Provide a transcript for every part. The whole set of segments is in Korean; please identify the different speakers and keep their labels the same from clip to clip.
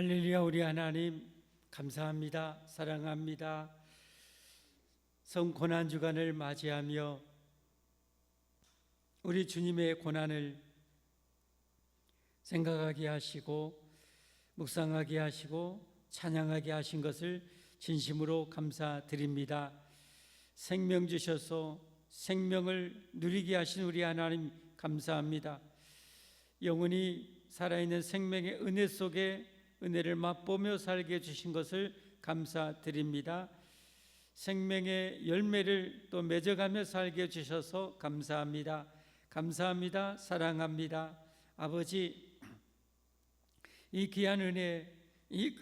Speaker 1: 할렐루야. 우리 하나님 감사합니다. 사랑합니다. 성 고난주간을 맞이하며 우리 주님의 고난을 생각하게 하시고 묵상하게 하시고 찬양하게 하신 것을 진심으로 감사드립니다. 생명 주셔서 생명을 누리게 하신 우리 하나님 감사합니다. 영원히 살아있는 생명의 은혜 속에 은혜를 맛보며 살게 해주신 것을 감사드립니다. 생명의 열매를 또 맺어가며 살게 해주셔서 감사합니다. 감사합니다. 사랑합니다. 아버지, 이 귀한 은혜, 이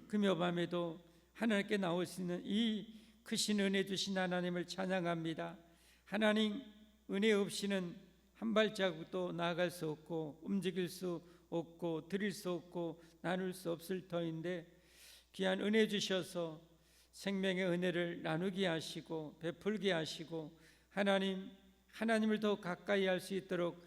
Speaker 1: 금요밤에도 하나님께 나올 수 있는 이 크신 은혜 주신 하나님을 찬양합니다. 하나님, 은혜 없이는 한 발자국도 나아갈 수 없고 움직일 수 없고 드릴 수 없고 나눌 수 없을 터인데 귀한 은혜 주셔서 생명의 은혜를 나누게 하시고 베풀게 하시고 하나님을 더 가까이 할 수 있도록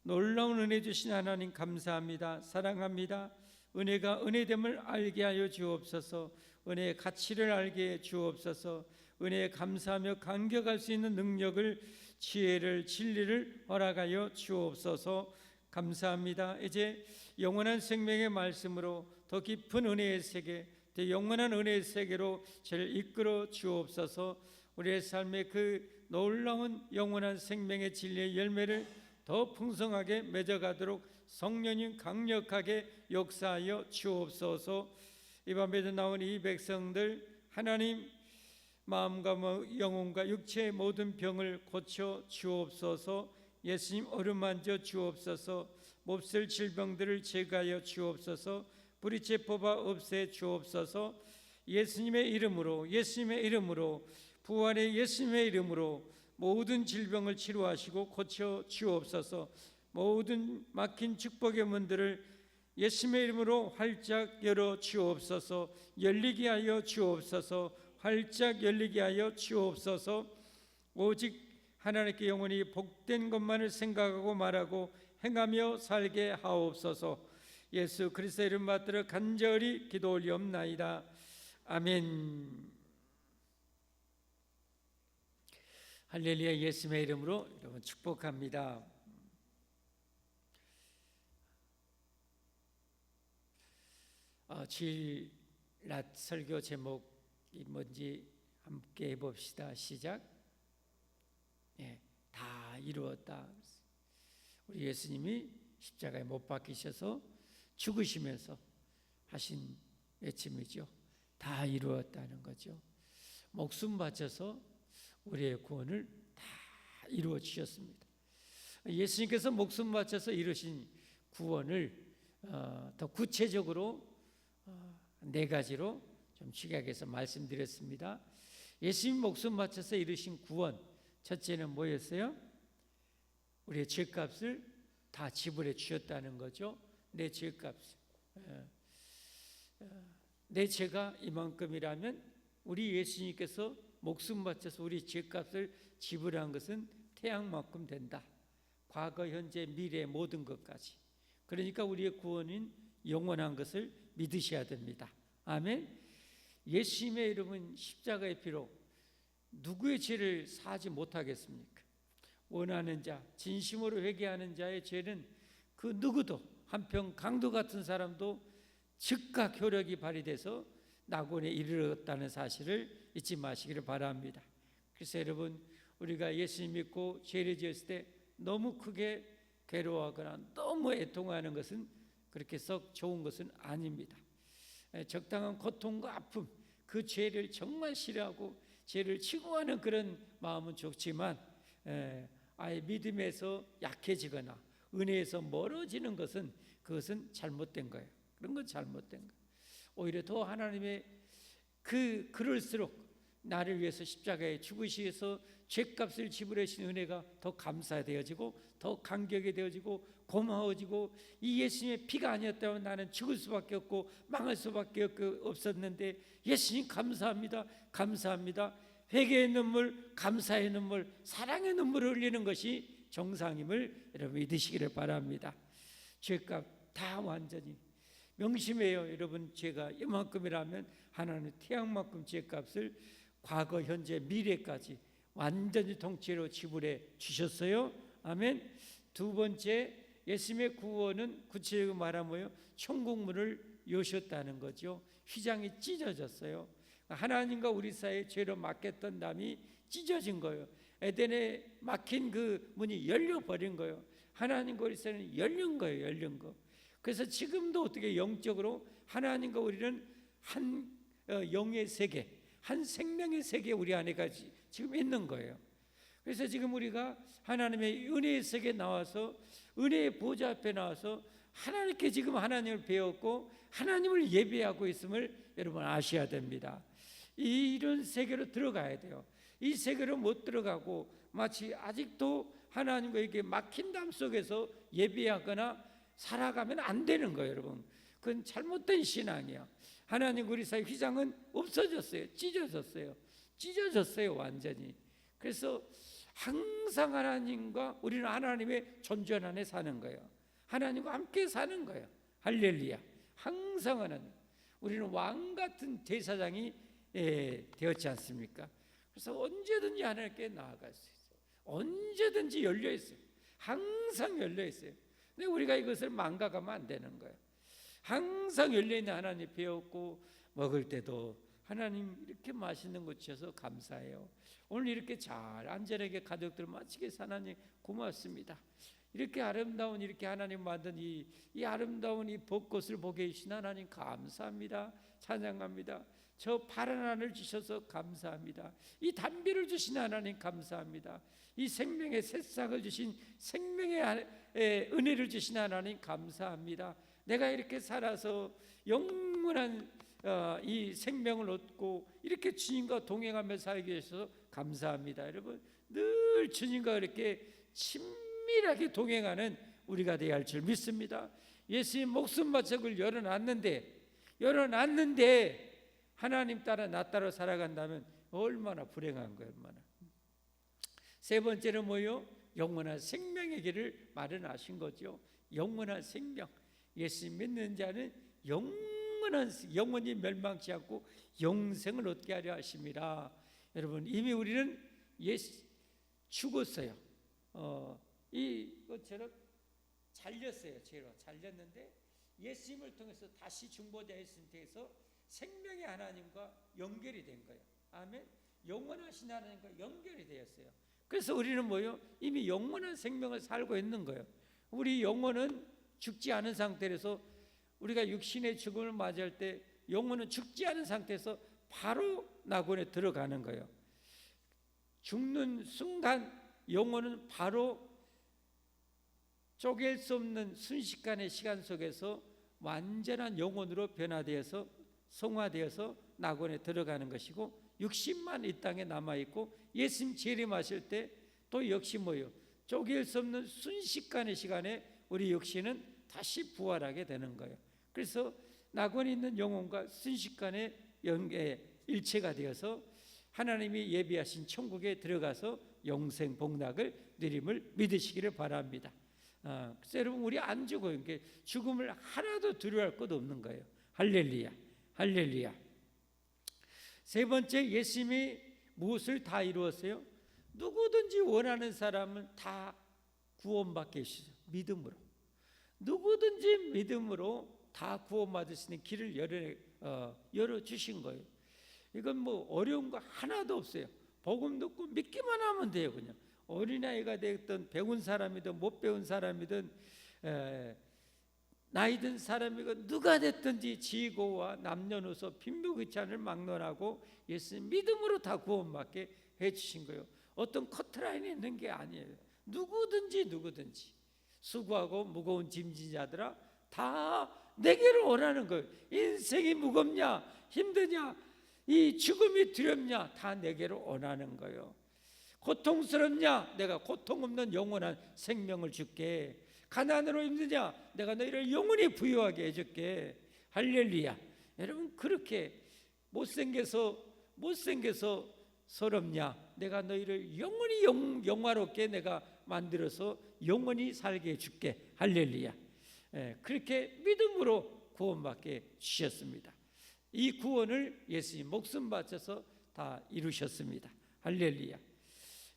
Speaker 1: 놀라운 은혜 주신 하나님 감사합니다. 사랑합니다. 은혜가 은혜됨을 알게 하여 주옵소서. 은혜의 가치를 알게 해 주옵소서. 은혜에 감사하며 감격할 수 있는 능력을, 지혜를, 진리를 허락하여 주옵소서. 감사합니다. 이제 영원한 생명의 말씀으로 더 깊은 은혜의 세계, 더 영원한 은혜의 세계로 저를 이끌어 주옵소서. 우리의 삶의 그 놀라운 영원한 생명의 진리의 열매를 더 풍성하게 맺어가도록 성령님 강력하게 역사하여 주옵소서. 이 밤에도 나온 이 백성들, 하나님 마음과 영혼과 육체의 모든 병을 고쳐 주옵소서. 예수님 어루만져 주옵소서. 몹쓸 질병들을 제거하여 주옵소서. 뿌리째 뽑아 없애 주옵소서. 예수님의 이름으로 부활의 예수님의 이름으로 모든 질병을 치료하시고 고쳐 주옵소서. 모든 막힌 축복의 문들을 예수님의 이름으로 활짝 열어 주옵소서. 열리게 하여 주옵소서. 활짝 열리게 하여 주옵소서. 오직 하나님께 영원히 복된 것만을 생각하고 말하고 행하며 살게 하옵소서. 예수 그리스도의 이름 받들어 간절히 기도 올리옵나이다. 아멘. 할렐루야. 예수님의 이름으로 여러분 축복합니다. 주일 낮 설교 제목이 뭔지 함께 해봅시다. 시작. 다 이루었다. 우리 예수님이 십자가에 못 박히셔서 죽으시면서 하신 외침이죠. 다 이루었다는 거죠. 목숨 바쳐서 우리의 구원을 다 이루어 주셨습니다. 예수님께서 목숨 바쳐서 이루신 구원을 더 구체적으로 네 가지로 좀 취약해서 말씀드렸습니다. 예수님 목숨 바쳐서 이루신 구원, 첫째는 뭐였어요? 우리의 죄값을 다 지불해 주셨다는 거죠. 내 죄값을. 내 죄가 이만큼이라면 우리 예수님께서 목숨 바쳐서 우리 죄값을 지불한 것은 태양만큼 된다. 과거, 현재, 미래 모든 것까지. 그러니까 우리의 구원은 영원한 것을 믿으셔야 됩니다. 아멘. 예수님의 이름은 십자가의 피로 누구의 죄를 사하지 못하겠습니까? 원하는 자, 진심으로 회개하는 자의 죄는 그 누구도, 한평 강도 같은 사람도 즉각 효력이 발휘돼서 낙원에 이르렀다는 사실을 잊지 마시기를 바랍니다. 그래서 여러분, 우리가 예수님 믿고 죄를 지었을 때 너무 크게 괴로워하거나 너무 애통하는 것은 그렇게 썩 좋은 것은 아닙니다. 적당한 고통과 아픔, 그 죄를 정말 싫어하고 죄를 치고하는 그런 마음은 좋지만 아예 믿음에서 약해지거나 은혜에서 멀어지는 것은 그것은 잘못된 거예요. 그런 건 잘못된 거예요. 오히려 더 하나님의 그럴수록 나를 위해서 십자가에 죽으시어서 죄값을 지불해 주신 은혜가 더 감사되어지고 더 감격이 되어지고 고마워지고, 이 예수님의 피가 아니었다면 나는 죽을 수밖에 없고 망할 수밖에 없었는데 예수님 감사합니다. 감사합니다. 회개의 눈물, 감사의 눈물, 사랑의 눈물을 흘리는 것이 정상임을 여러분 믿으시기를 바랍니다. 죄값 다 완전히 명심해요. 여러분, 죄가 이만큼이라면 하나님 태양만큼 죄값을 과거, 현재, 미래까지 완전히 통째로 지불해 주셨어요. 아멘. 두 번째, 예수님의 구원은 구체적으로 말하면 뭐예요? 천국문을 여셨다는 거죠. 휘장이 찢어졌어요. 하나님과 우리 사이에 죄로 막혔던 담이 찢어진 거예요. 에덴에 막힌 그 문이 열려버린 거예요. 하나님과 우리 사이는 열린 거예요. 열린 거. 그래서 지금도 어떻게 영적으로 하나님과 우리는 한 영의 세계, 한 생명의 세계 우리 안에가 지금 있는 거예요. 그래서 지금 우리가 하나님의 은혜의 세계에 나와서 은혜의 보좌 앞에 나와서 하나님께 지금 하나님을 배웠고 하나님을 예배하고 있음을 여러분 아셔야 됩니다. 이런 세계로 들어가야 돼요. 이 세계로 못 들어가고 마치 아직도 하나님과 이렇게 막힌 담 속에서 예배하거나 살아가면 안 되는 거예요, 여러분. 그건 잘못된 신앙이야. 하나님 우리 사이 휘장은 없어졌어요. 찢어졌어요, 완전히. 그래서 항상 하나님과 우리는 하나님의 존재 안에 사는 거예요. 하나님과 함께 사는 거예요. 할렐루야. 항상 하나님. 우리는 왕 같은 제사장이 되었지 않습니까? 그래서 언제든지 하나님께 나아갈 수 있어요. 언제든지 열려 있어요. 항상 열려 있어요. 근데 우리가 이것을 망각하면 안 되는 거예요. 항상 열려 있는 하나님 배웠고 먹을 때도 하나님 이렇게 맛있는 것 주셔서 감사해요. 오늘 이렇게 잘 안전하게 가족들 마치게 하나님 고맙습니다. 이렇게 아름다운 이렇게 하나님 만든 이 아름다운 이 벚꽃을 보게 해주신 하나님 감사합니다. 찬양합니다. 저 파란 하늘 주셔서 감사합니다. 이 담비를 주신 하나님 감사합니다. 이 생명의 새싹을 주신 생명의 은혜를 주신 하나님 감사합니다. 내가 이렇게 살아서 영원한 이 생명을 얻고 이렇게 주님과 동행하며 살게 해주셔서 감사합니다. 여러분, 늘 주님과 이렇게 친밀하게 동행하는 우리가 되어야 할 줄 믿습니다. 예수님 목숨 바짝을 열어놨는데 하나님 따라 나 따라 살아간다면 얼마나 불행한 거예요. 얼마나. 세 번째는 뭐요? 영원한 생명의 길을 마련하신 거죠. 영원한 생명. 예수 믿는 자는 영원히 멸망치 않고 영생을 얻게 하려 하심이라. 여러분, 이미 우리는 죽었어요. 이것처럼 잘렸어요. 죄로 잘렸는데 예수님을 통해서 다시 중보자의 상태에서 생명의 하나님과 연결이 된 거예요. 아멘. 영원하신 하나님과 연결이 되었어요. 그래서 우리는 뭐예요? 이미 영원한 생명을 살고 있는 거예요. 우리 영혼은 죽지 않은 상태에서 우리가 육신의 죽음을 맞이할 때 영혼은 죽지 않은 상태에서 바로 낙원에 들어가는 거예요. 죽는 순간 영혼은 바로 쪼갤 수 없는 순식간의 시간 속에서 완전한 영혼으로 변화되어서 성화되어서 낙원에 들어가는 것이고, 육신만 이 땅에 남아있고 예수님 재림하실 때 또 역시 뭐예요? 쪼갤 수 없는 순식간의 시간에 우리 육신은 다시 부활하게 되는 거예요. 그래서 낙원에 있는 영혼과 순식간에 일체가 되어서 하나님이 예비하신 천국에 들어가서 영생 복락을 누림을 믿으시기를 바랍니다. 그래서 여러분, 우리 안 죽어요. 죽음을 하나도 두려워할 것 없는 거예요. 할렐루야, 할렐루야. 세 번째, 예수님이 무엇을 다 이루었어요? 누구든지 원하는 사람은 다 구원받게 해주시죠. 믿음으로. 누구든지 믿음으로 다 구원받을 수 있는 길을 열어주신 거예요. 이건 뭐 어려운 거 하나도 없어요. 복음 듣고 믿기만 하면 돼요. 그냥 어린아이가 됐든 배운 사람이든 못 배운 사람이든 나이 든 사람이건 누가 됐든지 지고와 남녀노소 빈부귀천을 막론하고 예수님 믿음으로 다 구원받게 해주신 거예요. 어떤 커트라인이 있는 게 아니에요. 누구든지 수고하고 무거운 짐진 자들아 다 내게를 원하는 거예요. 인생이 무겁냐 힘드냐 이 죽음이 두렵냐 다 내게를 원하는 거예요. 고통스럽냐 내가 고통 없는 영원한 생명을 줄게. 가난으로 힘드냐 내가 너희를 영원히 부유하게 해줄게. 할렐루야. 여러분, 그렇게 못생겨서 서럽냐 내가 너희를 영원히 영화롭게 내가 만들어서 영원히 살게 해줄게. 할렐루야. 그렇게 믿음으로 구원받게 주셨습니다. 이 구원을 예수님 목숨 바쳐서 다 이루셨습니다. 할렐루야.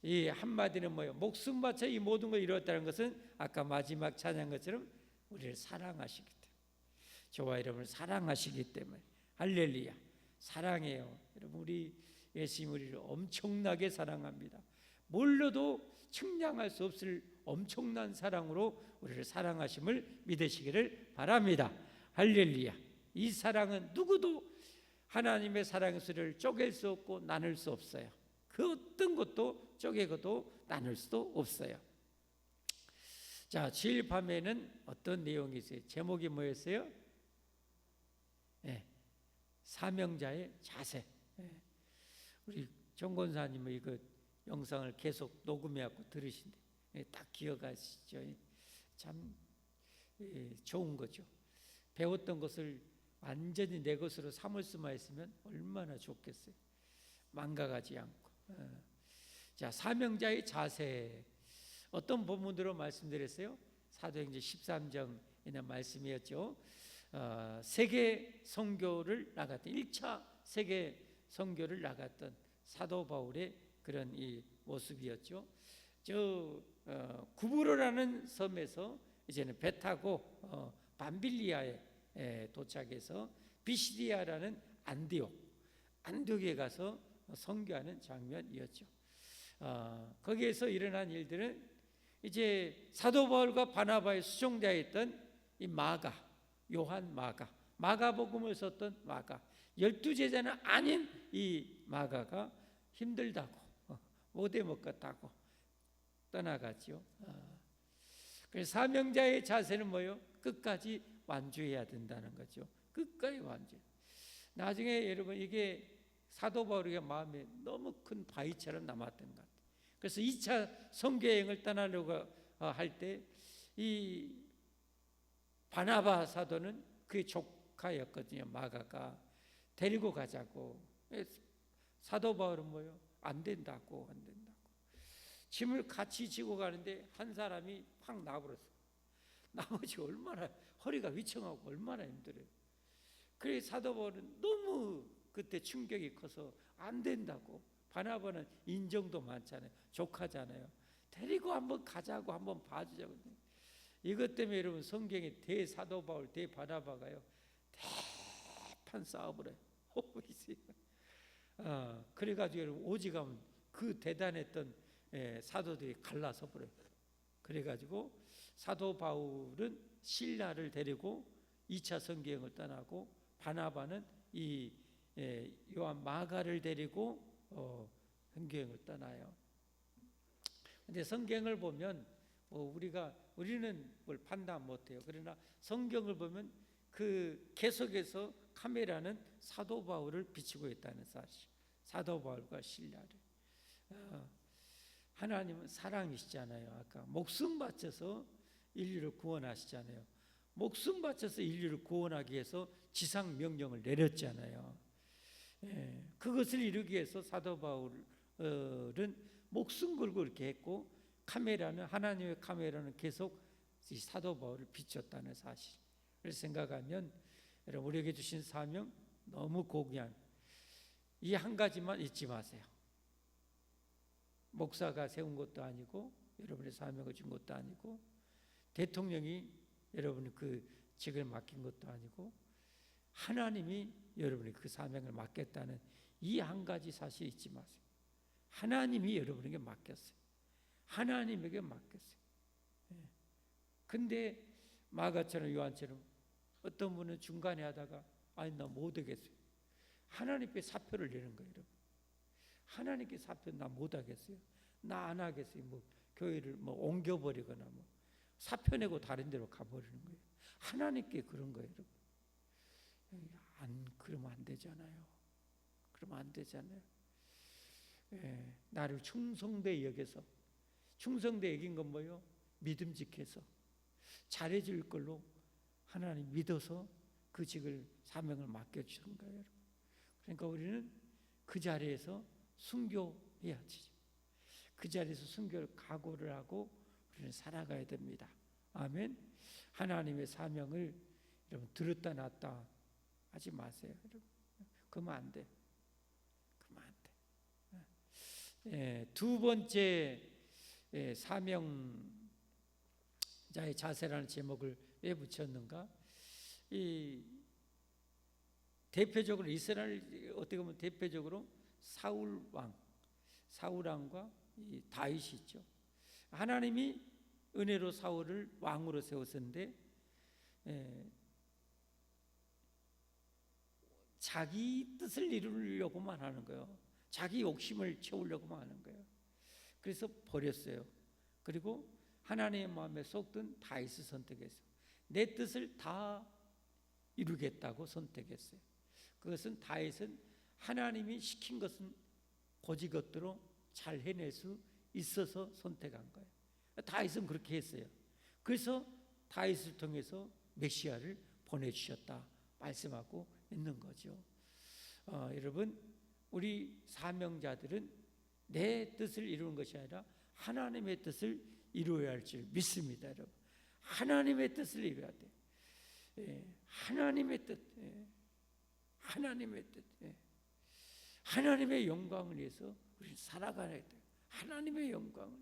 Speaker 1: 이 한마디는 뭐예요? 목숨 바쳐 이 모든 걸 이루었다는 것은 아까 마지막 찬양 것처럼 우리를 사랑하시기 때문에, 저와 여러분을 사랑하시기 때문에. 할렐루야. 사랑해요. 여러분, 우리 예수님 우리를 엄청나게 사랑합니다. 몰라도 측량할 수 없을 엄청난 사랑으로 우리를 사랑하심을 믿으시기를 바랍니다. 할렐루야. 이 사랑은 누구도 하나님의 사랑의 소리를 쪼갤 수 없고 나눌 수 없어요. 그 어떤 것도 쪼개고도 나눌 수도 없어요. 자, 주일 밤에는 어떤 내용이 있어요? 제목이 뭐였어요? 네, 사명자의 자세. 네. 우리 정 권사님은 이거 영상을 계속 녹음해갖고 들으신데 딱 기억하시죠? 참 좋은 거죠. 배웠던 것을 완전히 내 것으로 삼을 수만 있으면 얼마나 좋겠어요. 망가가지 않고. 자, 사명자의 자세. 어떤 본문으로 말씀드렸어요? 사도행전 13장이나 말씀이었죠. 세계 선교를 나갔던 1차 세계 선교를 나갔던 사도 바울의 그런 이 모습이었죠. 저 구브로라는 섬에서 이제는 배 타고 밤빌리아에 도착해서 비시디아라는 안디옥에 가서 선교하는 장면이었죠. 거기에서 일어난 일들은 이제 사도 바울과 바나바의 수종자에 있던 이 요한 마가복음을 썼던 마가, 12제자는 아닌 이 마가가 힘들다고 못해 먹겠다고 떠나갔죠. 그래서 사명자의 자세는 뭐예요? 끝까지 완주해야 된다는 거죠. 끝까지 완주. 나중에 여러분 이게 사도 바울의 마음에 너무 큰 바위처럼 남았던 것 같아요. 그래서 2차 선교여행을 떠나려고 할 때 이 바나바 사도는 그의 조카였거든요. 마가가 데리고 가자고. 사도 바울은 뭐예요? 안 된다고. 짐을 같이 지고 가는데 한 사람이 확 나와버렸어요. 나머지 얼마나 허리가 위청하고 얼마나 힘들어요. 그래서 사도 바울은 너무 그때 충격이 커서 안 된다고. 바나바는 인정도 많잖아요. 조카잖아요. 데리고 한번 가자고, 한번 봐주자고. 이것 때문에 여러분 성경에 대사도 바울, 대바나바가요 대판 싸움을 해요. 그래가지고 여러분 오직하면 그 대단했던 사도들이 갈라서 버려요. 그래가지고 사도 바울은 실라를 데리고 2차 선교여행을 떠나고, 바나바는 이 요한 마가를 데리고 선교여행을 떠나요. 근데 성경을 보면 우리는 뭘 판단 못해요. 그러나 성경을 보면 그 계속해서 카메라는 사도 바울을 비추고 있다는 사실. 사도 바울과 실라를. 하나님은 사랑이시잖아요. 아까 목숨 바쳐서 인류를 구원하시잖아요. 목숨 바쳐서 인류를 구원하기 위해서 지상 명령을 내렸잖아요. 그것을 이루기 위해서 사도 바울은 목숨 걸고 이렇게 했고, 하나님의 카메라는 계속 이 사도 바울을 비췄다는 사실을 생각하면 여러분 우리에게 주신 사명 너무 고귀한 이 한 가지만 잊지 마세요. 목사가 세운 것도 아니고 여러분의 사명을 준 것도 아니고 대통령이 여러분의 그 직을 맡긴 것도 아니고 하나님이 여러분의 그 사명을 맡겼다는 이 한 가지 사실 잊지 마세요. 하나님이 여러분에게 맡겼어요. 하나님에게 맡겼어요. 근데 마가처럼 요한처럼 어떤 분은 중간에 하다가 아니 나 못하겠어요. 하나님께 사표를 내는 거예요. 여러분. 하나님께 사표 나 못하겠어요. 나 안 하겠어요. 교회를 옮겨버리거나 사표 내고 다른 데로 가버리는 거예요. 하나님께 그런 거예요. 여러분. 그러면 안 되잖아요. 그러면 안 되잖아요. 나를 충성되이 여겨서, 충성되이 여긴 건 뭐예요? 믿음직해서 잘해줄 걸로 하나님 믿어서 그 직을 사명을 맡겨주는 거예요. 그러니까 우리는 그 자리에서 순교해야지. 그 자리에서 순교를 각오를 하고 우리는 살아가야 됩니다. 아멘. 하나님의 사명을 여러분 들었다 놨다 하지 마세요. 여러분 그러면 안 돼. 그러면 안 돼. 두 번째 사명자의 자세라는 제목을 왜 붙였는가? 이 대표적으로 이스라엘 어떻게 보면 대표적으로 사울 왕과 이 다윗이 있죠. 하나님이 은혜로 사울을 왕으로 세웠었는데 자기 뜻을 이루려고만 하는 거예요. 자기 욕심을 채우려고만 하는 거예요. 그래서 버렸어요. 그리고 하나님의 마음에 쏙든 다윗을 선택했어요. 내 뜻을 다 이루겠다고 선택했어요. 그것은 다윗은 하나님이 시킨 것은 고지것대로 잘 해낼 수 있어서 선택한 거예요. 다윗은 그렇게 했어요. 그래서 다윗을 통해서 메시아를 보내주셨다 말씀하고 있는 거죠. 여러분 우리 사명자들은 내 뜻을 이루는 것이 아니라 하나님의 뜻을 이루어야 할 줄 믿습니다. 여러분 하나님의 뜻을 이루어야 돼요. 하나님의 뜻, 하나님의 뜻, 하나님의 영광을 위해서 우리 살아가야 돼요. 하나님의 영광을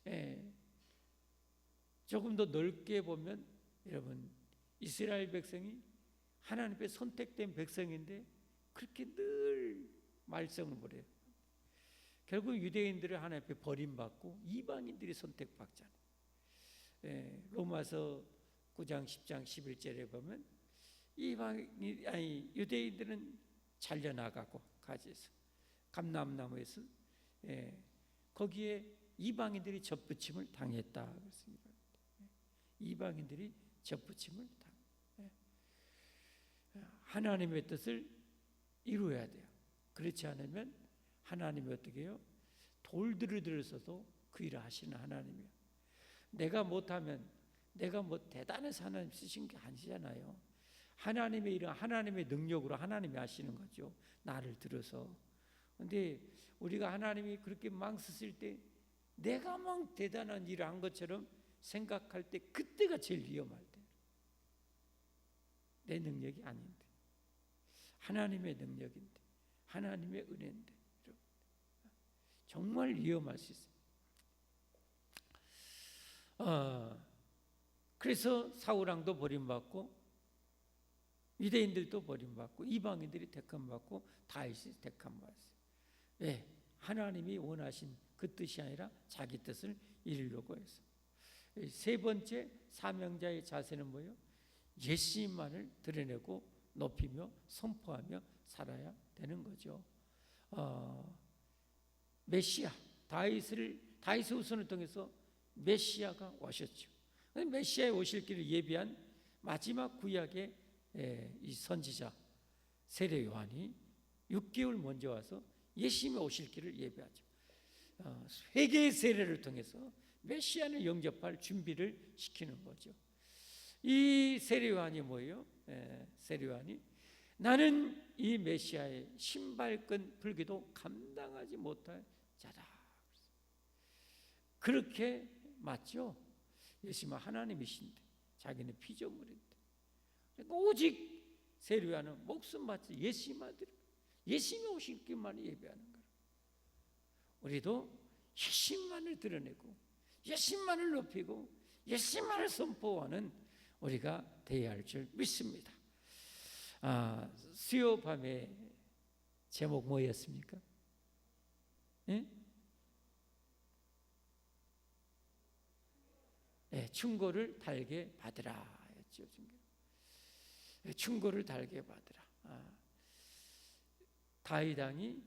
Speaker 1: 위해서. 조금 더 넓게 보면 여러분 이스라엘 백성이 하나님의 선택된 백성인데 그렇게 늘 말썽을 부려요. 결국 유대인들을 하나님 앞에 버림받고 이방인들이 선택받잖아요. 로마서 9장 10장 11절에 보면 유대인들은 잘려나가고 가지에서 감람나무에서 거기에 이방인들이 접붙임을 당했다. 그렇습니다. 이방인들이 접붙임을 당했다. 하나님의 뜻을 이루어야 돼요. 그렇지 않으면 하나님이 어떻게 해요? 돌들을 들어서도 그 일을 하시는 하나님이에요. 내가 못하면 내가 뭐 대단해서 하나님 쓰신 게 아니잖아요. 하나님의 일은 하나님의 능력으로 하나님이 하시는 거죠. 나를 들어서. 근데 우리가 하나님이 그렇게 막 쓰실 때 내가 막 대단한 일을 한 것처럼 생각할 때 그때가 제일 위험할 때. 내 능력이 아닌데 하나님의 능력인데 하나님의 은혜인데 정말 위험할 수 있어요. 그래서 사울왕도 버림받고 유대인들도 버림받고 이방인들이 택함받고 다윗이 택함받았어요. 왜? 하나님이 원하신 그 뜻이 아니라 자기 뜻을 이루려고 해서. 세 번째 사명자의 자세는 뭐예요? 예수님만을 드러내고 높이며 선포하며 살아야 되는 거죠. 메시아 다윗의 후손을 통해서 메시아가 오셨죠. 메시아의 오실 길을 예비한 마지막 구약의 이 선지자 세례 요한이 6개월 먼저 와서 예수님의 오실 길을 예비하죠. 회개의 세례를 통해서 메시아를 영접할 준비를 시키는 거죠. 이 세례 요한이 뭐예요? 세례 요한이 나는 이 메시아의 신발끈 풀기도 감당하지 못할 자다. 그렇게 맞죠? 예수님은 하나님이신데 자기는 피조물인데 오직 세례 요한은 목숨 바쳐 예수님 아들 예수님이 오실 길만 예배하는 거예요. 우리도 예수님만을 드러내고 예수님만을 높이고 예수님만을 선포하는 우리가 되어야 할 줄 믿습니다. 수요 밤의 제목 뭐였습니까? 충고를 달게 받으라 했죠. 충고를 달게 받으라. 다윗 왕이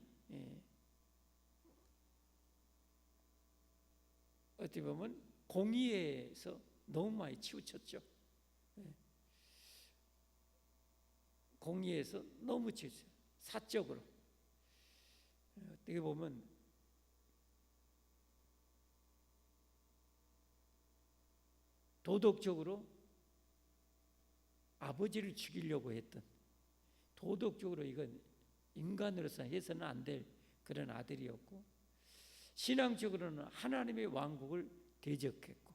Speaker 1: 어떻게 보면 공의에서 너무 많이 치우쳤죠. 공의에서 너무 치우쳤어요. 사적으로 어떻게 보면 도덕적으로 아버지를 죽이려고 했던 도덕적으로 이건 인간으로서 해서는 안 될 그런 아들이었고 신앙적으로는 하나님의 왕국을 대적했고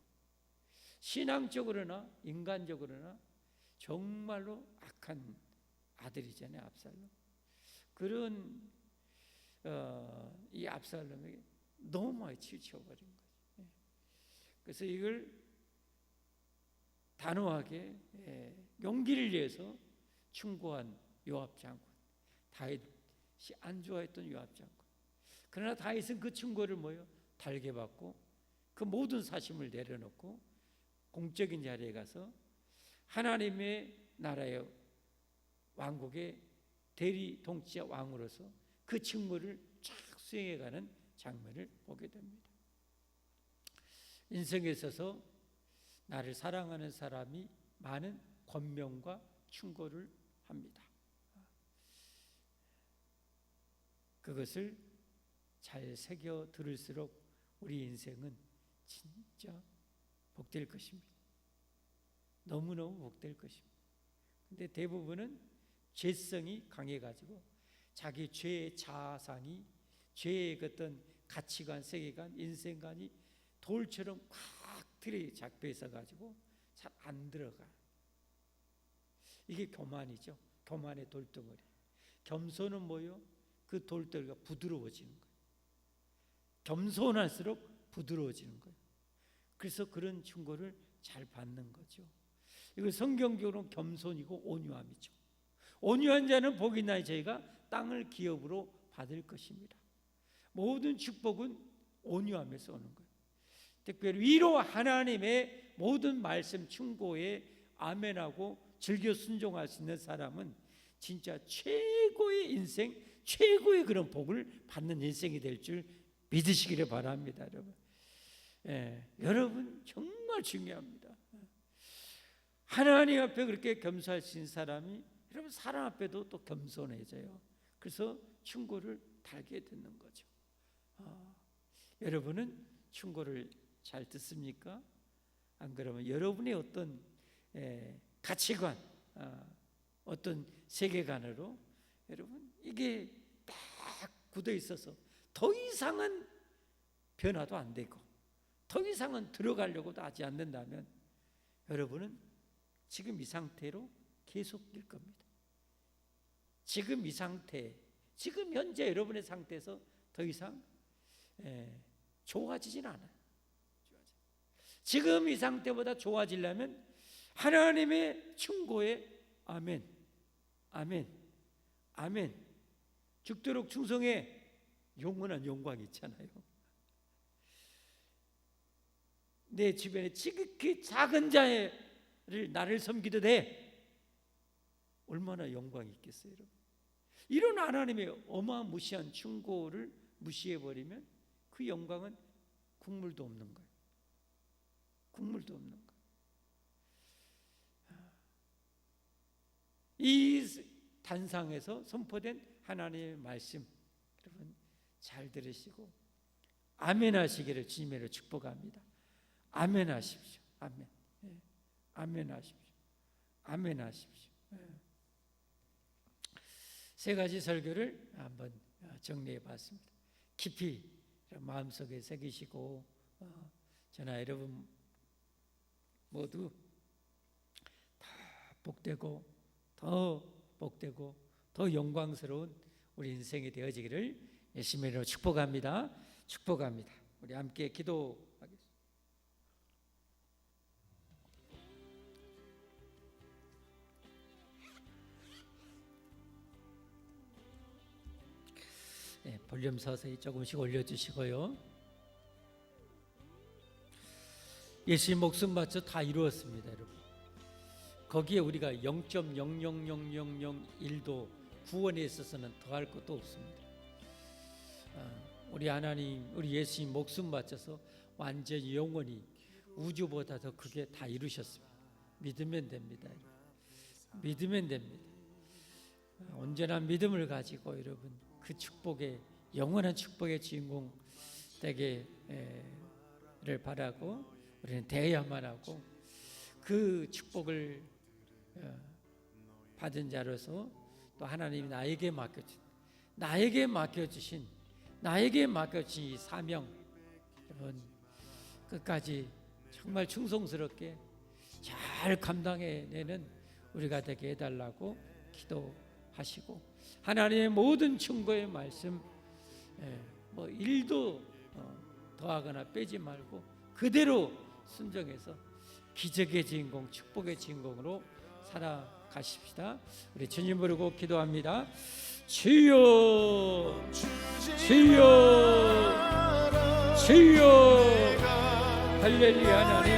Speaker 1: 신앙적으로나 인간적으로나 정말로 악한 아들이잖아요, 압살롬. 그런 이 압살롬에게 너무 많이 치우쳐버린 거죠. 그래서 이걸 단호하게 용기를 내서 충고한 요압 장군, 다윗이 안 좋아했던 요압 장군. 그러나 다윗은 그 충고를 달게 받고 그 모든 사심을 내려놓고 공적인 자리에 가서 하나님의 나라의 왕국의 대리 통치자 왕으로서 그 직무를 쫙 수행해가는 장면을 보게 됩니다. 인생에 있어서 나를 사랑하는 사람이 많은 권명과 충고를 합니다. 그것을 잘 새겨 들을수록 우리 인생은 진짜 복될 것입니다. 너무너무 복될 것입니다. 근데 대부분은 죄성이 강해가지고 자기 죄의 자아상이, 죄의 어떤 가치관, 세계관, 인생관이 돌처럼 꽉 들이잡혀 있어가지고 잘 안 들어가. 이게 교만이죠. 교만의 돌덩어리. 겸손은 그 돌덩어리가 부드러워지는 거예요. 겸손할수록 부드러워지는 거예요. 그래서 그런 충고를 잘 받는 거죠. 이거 성경적으로는 겸손이고 온유함이죠. 온유한 자는 복이 있나니 저희가 땅을 기업으로 받을 것입니다. 모든 축복은 온유함에서 오는 거예요. 특별히 위로 하나님의 모든 말씀 충고에 아멘하고 즐겨 순종할 수 있는 사람은 진짜 최고의 인생, 최고의 그런 복을 받는 인생이 될 줄 믿으시기를 바랍니다, 여러분. 여러분 정말 중요합니다. 하나님 앞에 그렇게 겸손할 수 있는 사람이 여러분 사람 앞에도 또 겸손해져요. 그래서 충고를 달게 되는 거죠. 여러분은 충고를 잘 듣습니까? 안 그러면 여러분의 어떤 가치관, 어떤 세계관으로 여러분 이게 딱 굳어 있어서 더 이상은 변화도 안 되고 더 이상은 들어가려고도 하지 않는다면 여러분은 지금 이 상태로 계속일 겁니다. 지금 이 상태, 지금 현재 여러분의 상태에서 더 이상 좋아지진 않아요. 지금 이 상태보다 좋아지려면 하나님의 충고에 아멘, 아멘, 아멘, 죽도록 충성해. 영원한 영광이 있잖아요. 내 주변에 지극히 작은 자를 나를 섬기도 돼. 얼마나 영광이 있겠어요, 여러분. 이런 하나님의 어마무시한 충고를 무시해버리면 그 영광은 국물도 없는 거예요. 국물도 없는 거예요. 이 단상에서 선포된 하나님의 말씀 여러분 잘 들으시고 아멘 하시기를 주님으로 축복합니다. 아멘 하십시오. 아멘. 아멘 하십시오. 아멘 하십시오. 세 가지 설교를 한번 정리해 봤습니다. 깊이 마음속에 새기시고 저나 여러분 모두 더 복되고 더 복되고 더 영광스러운 우리 인생이 되어지기를 예수님으로 축복합니다. 축복합니다. 우리 함께 기도하겠습니다. 볼륨 서서히 조금씩 올려주시고요. 예수님 목숨 바쳐 다 이루었습니다, 여러분. 거기에 우리가 0.0000001도 구원에 있어서는 더할 것도 없습니다. 우리 하나님, 우리 예수님 목숨 바쳐서 완전히 영원히 우주보다 더 크게 다 이루셨습니다. 믿으면 됩니다. 믿으면 됩니다. 온전한 믿음을 가지고 여러분 그 축복의 영원한 축복의 주인공 되기를 바라고 우리는 대해야만 하고 그 축복을 받은 자로서 또 하나님이 나에게 맡겨주신 이 사명 여러분 끝까지 정말 충성스럽게 잘 감당해내는 우리가 되게 해달라고 기도하시고, 하나님의 모든 충고의 말씀 뭐 일도 더하거나 빼지 말고 그대로 순종해서 기적의 주인공, 축복의 주인공으로 살아가십시다. 우리 주님 부르고 기도합니다. 주여, 주여, 주여. 할렐루야. 하나님